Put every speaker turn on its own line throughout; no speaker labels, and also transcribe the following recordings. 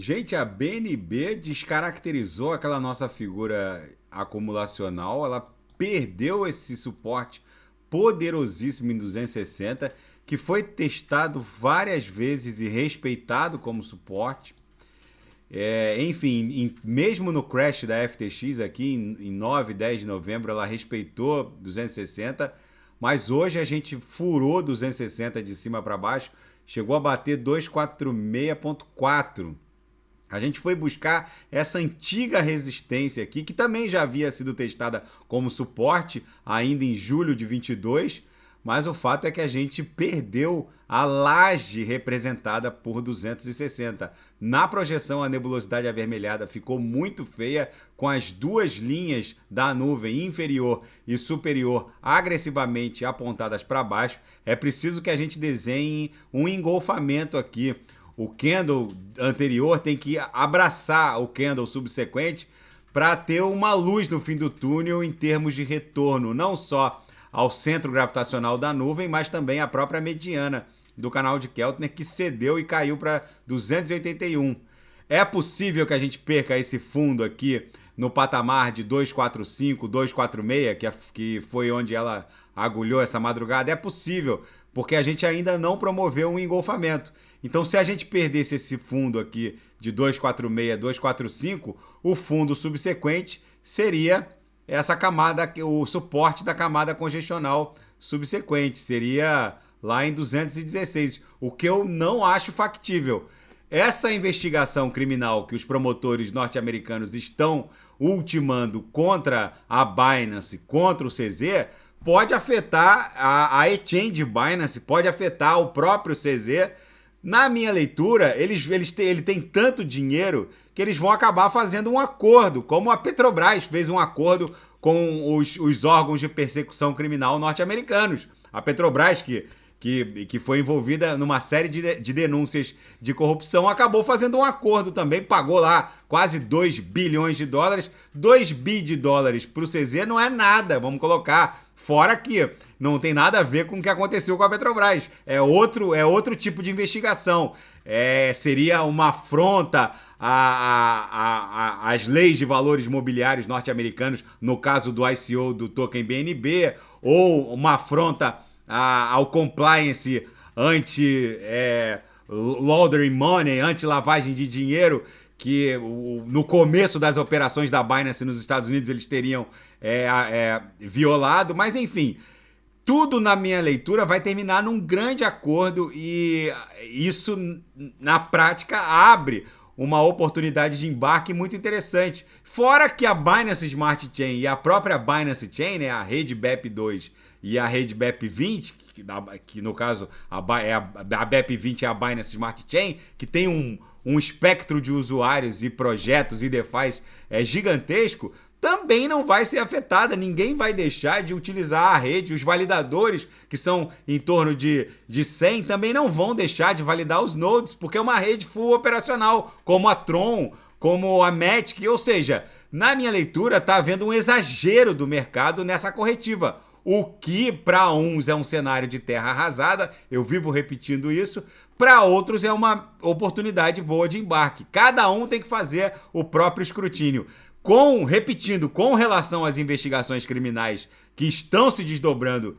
Gente, a BNB descaracterizou aquela nossa figura acumulacional, ela perdeu esse suporte poderosíssimo em 260, que foi testado várias vezes e respeitado como suporte. Enfim, mesmo no crash da FTX aqui em 9, 10 de novembro, ela respeitou 260, mas hoje a gente furou 260 de cima para baixo, chegou a bater 246,4. A gente foi buscar essa antiga resistência aqui, que também já havia sido testada como suporte ainda em julho de 22, mas o fato é que a gente perdeu a laje representada por 260. Na projeção, a nebulosidade avermelhada ficou muito feia, com as duas linhas da nuvem inferior e superior agressivamente apontadas para baixo. É preciso que a gente desenhe um engolfamento aqui. O candle anterior tem que abraçar o candle subsequente para ter uma luz no fim do túnel em termos de retorno, não só ao centro gravitacional da nuvem, mas também à própria mediana do canal de Keltner, que cedeu e caiu para 281. É possível que a gente perca esse fundo aqui no patamar de 245, 246, que foi onde ela agulhou essa madrugada? É possível, porque a gente ainda não promoveu um engolfamento. Então, se a gente perdesse esse fundo aqui de 246, 245, o fundo subsequente seria essa camada, o suporte da camada congestional subsequente, seria lá em 216, o que eu não acho factível. Essa investigação criminal que os promotores norte-americanos estão ultimando contra a Binance, contra o CZ, pode afetar a exchange Binance, pode afetar o próprio CZ. Na minha leitura, ele tem tanto dinheiro que eles vão acabar fazendo um acordo, como a Petrobras fez um acordo com os órgãos de persecução criminal norte-americanos. A Petrobras, que foi envolvida numa série de denúncias de corrupção, acabou fazendo um acordo também, pagou lá quase 2 bilhões de dólares. 2 bi de dólares para o CZ não é nada, vamos colocar. Fora que não tem nada a ver com o que aconteceu com a Petrobras. É outro tipo de investigação. Seria uma afronta às leis de valores mobiliários norte-americanos, no caso do ICO do token BNB, ou uma afronta ao compliance anti-laundering money, anti-lavagem de dinheiro, que no começo das operações da Binance nos Estados Unidos eles teriam violado, mas enfim, tudo na minha leitura vai terminar num grande acordo e isso na prática abre uma oportunidade de embarque muito interessante. Fora que a Binance Smart Chain e a própria Binance Chain, né, a rede BEP2 e a rede BEP20, que no caso a BEP20 é a Binance Smart Chain, que tem um espectro de usuários e projetos e DeFi gigantesco, também não vai ser afetada. Ninguém vai deixar de utilizar a rede. Os validadores, que são em torno de 100, também não vão deixar de validar os nodes, porque é uma rede full operacional, como a Tron, como a Matic. Ou seja, na minha leitura, está havendo um exagero do mercado nessa corretiva. O que para uns é um cenário de terra arrasada, eu vivo repetindo isso, para outros é uma oportunidade boa de embarque. Cada um tem que fazer o próprio escrutínio. Repetindo, com relação às investigações criminais que estão se desdobrando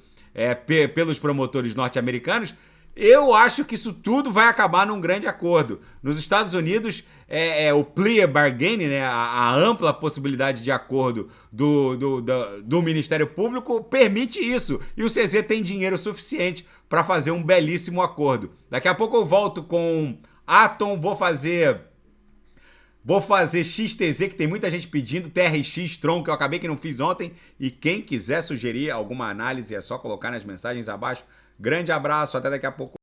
pelos promotores norte-americanos, eu acho que isso tudo vai acabar num grande acordo. Nos Estados Unidos, o plea bargaining, né, a ampla possibilidade de acordo do Ministério Público permite isso. E o CZ tem dinheiro suficiente para fazer um belíssimo acordo. Daqui a pouco eu volto com Atom, vou fazer XTZ, que tem muita gente pedindo, TRX, Tron, que eu acabei que não fiz ontem. E quem quiser sugerir alguma análise é só colocar nas mensagens abaixo. Grande abraço, até daqui a pouco.